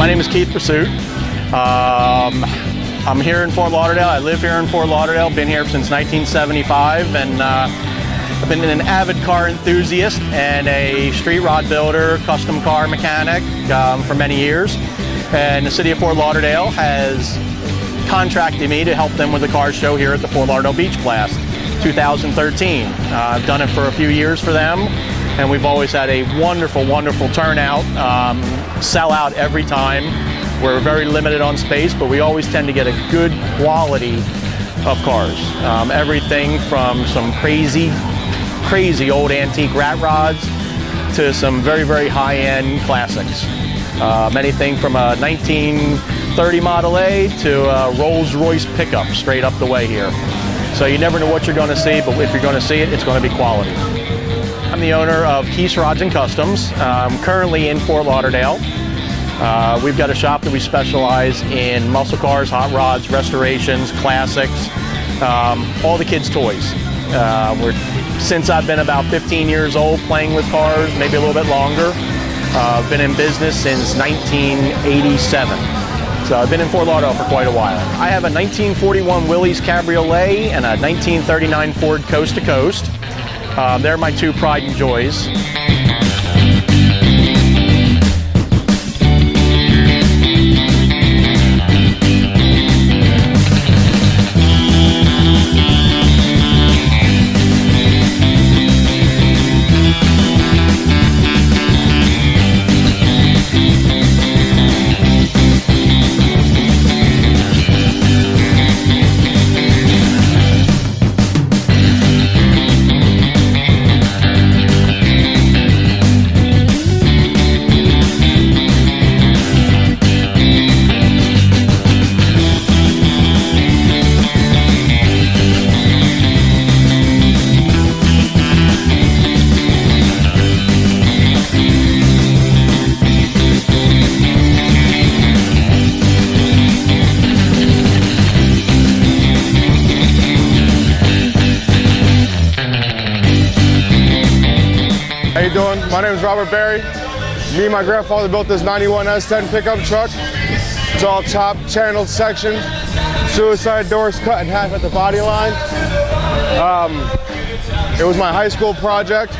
My name is Pisut. I'm here in Fort Lauderdale. I live here in Fort Lauderdale. Been here since 1975, and I've been an avid car enthusiast and a street rod builder, custom car mechanic for many years. And the City of Fort Lauderdale has contracted me to help them with the car show here at the Fort Lauderdale Beach Class 2013. I've done it for a few years for them, and we've always had a wonderful, wonderful turnout. Sell out every time. We're very limited on space, but we always tend to get a good quality of cars. Everything from some crazy old antique rat rods to some very, very high-end classics. Anything from a 1930 Model A to a Rolls-Royce pickup straight up the way here. So you never know what you're going to see, but if you're going to see it, it's going to be quality. I'm the owner of Keys Rods and Customs. I'm currently in Fort Lauderdale. We've got a shop that we specialize in muscle cars, hot rods, restorations, classics, all the kids' toys. Since I've been about 15 years old playing with cars, maybe a little bit longer. I've been in business since 1987. So I've been in Fort Lauderdale for quite a while. I have a 1941 Willys Cabriolet and a 1939 Ford Coast to Coast. They're my two pride and joys. How you doing? My name is Robert Berry. Me and my grandfather built this 91 S-10 pickup truck. It's all chopped, channeled, sectioned. Suicide doors cut in half at the body line. It was my high school project.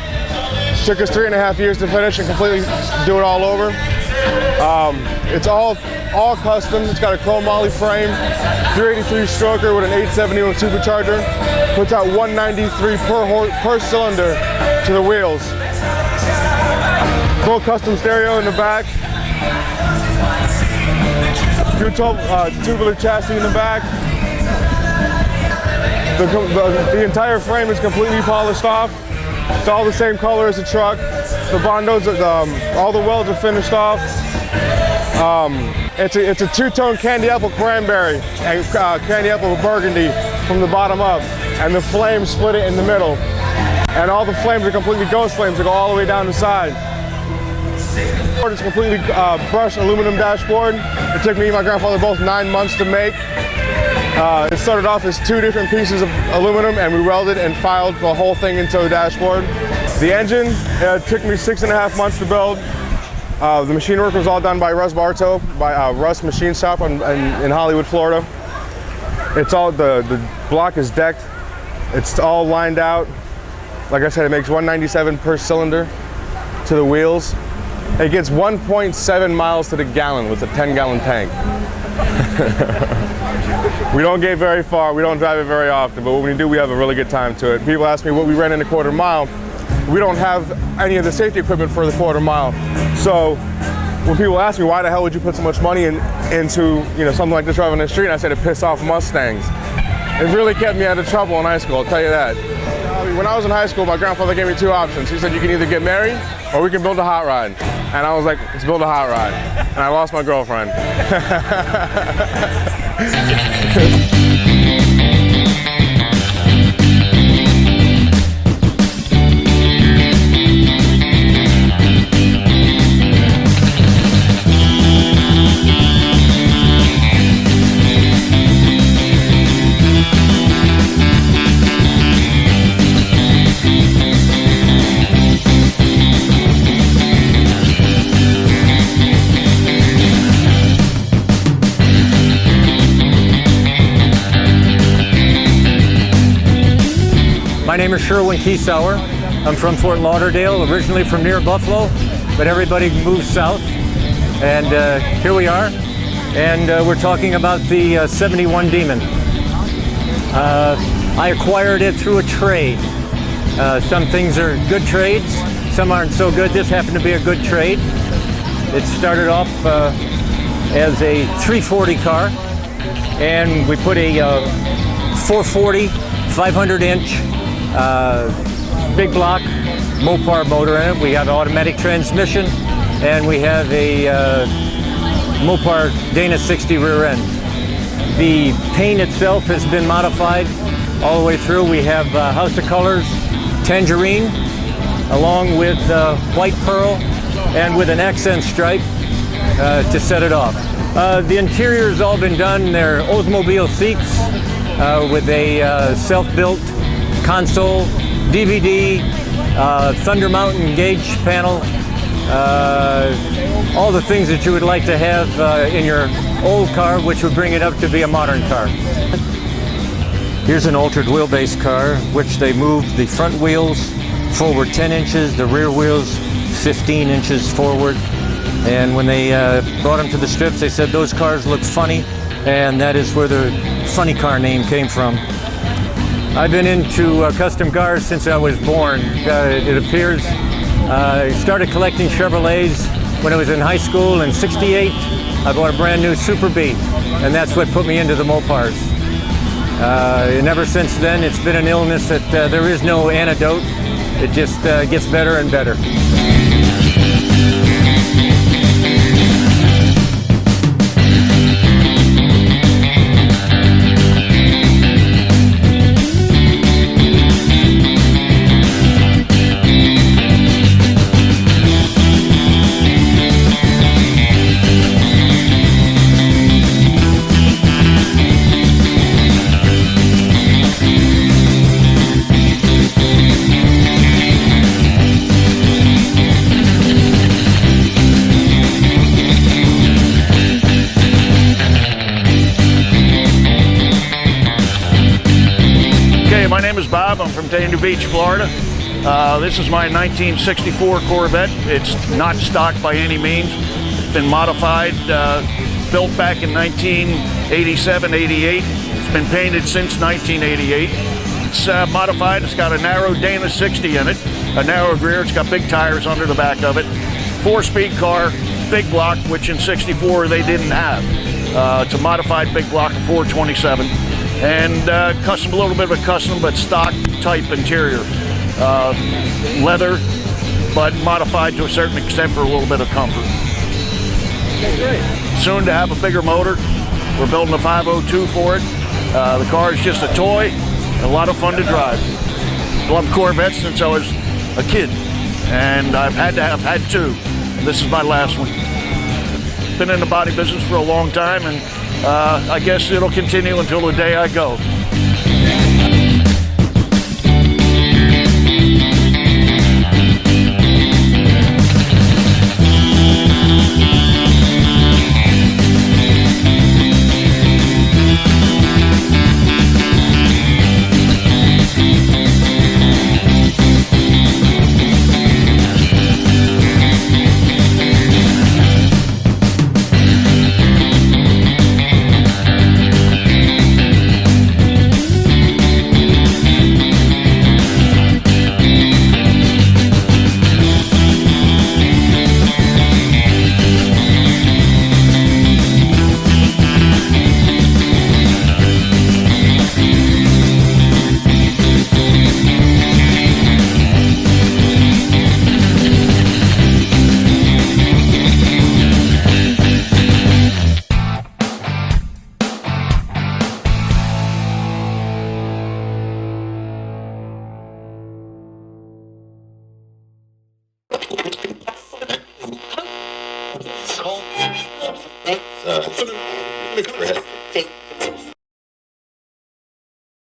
Took us 3.5 years to finish and completely do it all over. It's all custom. It's got a chrome moly frame, 383 stroker with an 871 supercharger. Puts out 193 per cylinder to the wheels. Full custom stereo in the back. Tubular chassis in the back. The entire frame is completely polished off. It's all the same color as the truck. The bondos, all the welds are finished off. It's a two-tone candy apple cranberry and candy apple burgundy from the bottom up, and the flames split it in the middle. And all the flames are completely ghost flames that go all the way down the side. It's completely brushed aluminum dashboard. It took me and my grandfather both 9 months to make. It started off as 2 different pieces of aluminum, and we welded and filed the whole thing into the dashboard. The engine took me 6.5 months to build. The machine work was all done by Russ Bartow, by Russ Machine Shop in Hollywood, Florida. It's all, the block is decked. It's all lined out. Like I said, it makes 197 per cylinder to the wheels. It gets 1.7 miles to the gallon with a 10-gallon tank. We don't get very far, we don't drive it very often, but when we do, we have a really good time to it. People ask me what we ran in a quarter mile. We don't have any of the safety equipment for the quarter mile. So when people ask me, why the hell would you put so much money into something like this driving on the street, I said it pissed off Mustangs. It really kept me out of trouble in high school, I'll tell you that. When I was in high school, my grandfather gave me 2 options. He said, you can either get married or we can build a hot rod. And I was like, let's build a hot rod. And I lost my girlfriend. name is Sherwin Kiesauer. I'm from Fort Lauderdale, originally from near Buffalo, but everybody moves south. And here we are. And we're talking about the 71 Demon. I acquired it through a trade. Some things are good trades, some aren't so good. This happened to be a good trade. It started off as a 340 car, and we put a 440 500-inch big block Mopar motor in it. We have automatic transmission, and we have a Mopar Dana 60 rear end. The paint itself has been modified all the way through. We have House of Colors Tangerine, along with White Pearl, and with an accent stripe to set it off. The interior's all been done. They're Oldsmobile seats with a self-built console, DVD, Thunder Mountain gauge panel, all the things that you would like to have in your old car, which would bring it up to be a modern car. Here's an altered wheelbase car, which they moved the front wheels forward 10 inches, the rear wheels 15 inches forward. And when they brought them to the strips, they said those cars look funny, and that is where the funny car name came from. I've been into custom cars since I was born. It appears I started collecting Chevrolets when I was in high school in '68. I bought a brand new Super Bee, and that's what put me into the Mopars. And ever since then, it's been an illness that there is no antidote. It just gets better and better. My name is Bob. I'm from Dania Beach, Florida. This is my 1964 Corvette. It's not stock by any means. It's been modified, built back in 1987, 88. It's been painted since 1988. It's modified. It's got a narrow Dana 60 in it, a narrow rear. It's got big tires under the back of it. 4-speed car, big block, which in 64 they didn't have. It's a modified big block of 427. And custom, a little bit of a custom, but stock type interior. Leather, but modified to a certain extent for a little bit of comfort. Soon to have a bigger motor. We're building a 502 for it. The car is just a toy, and a lot of fun to drive. Loved Corvettes since I was a kid, and I've had two. And this is my last one. Been in the body business for a long time, and I guess it'll continue until the day I go.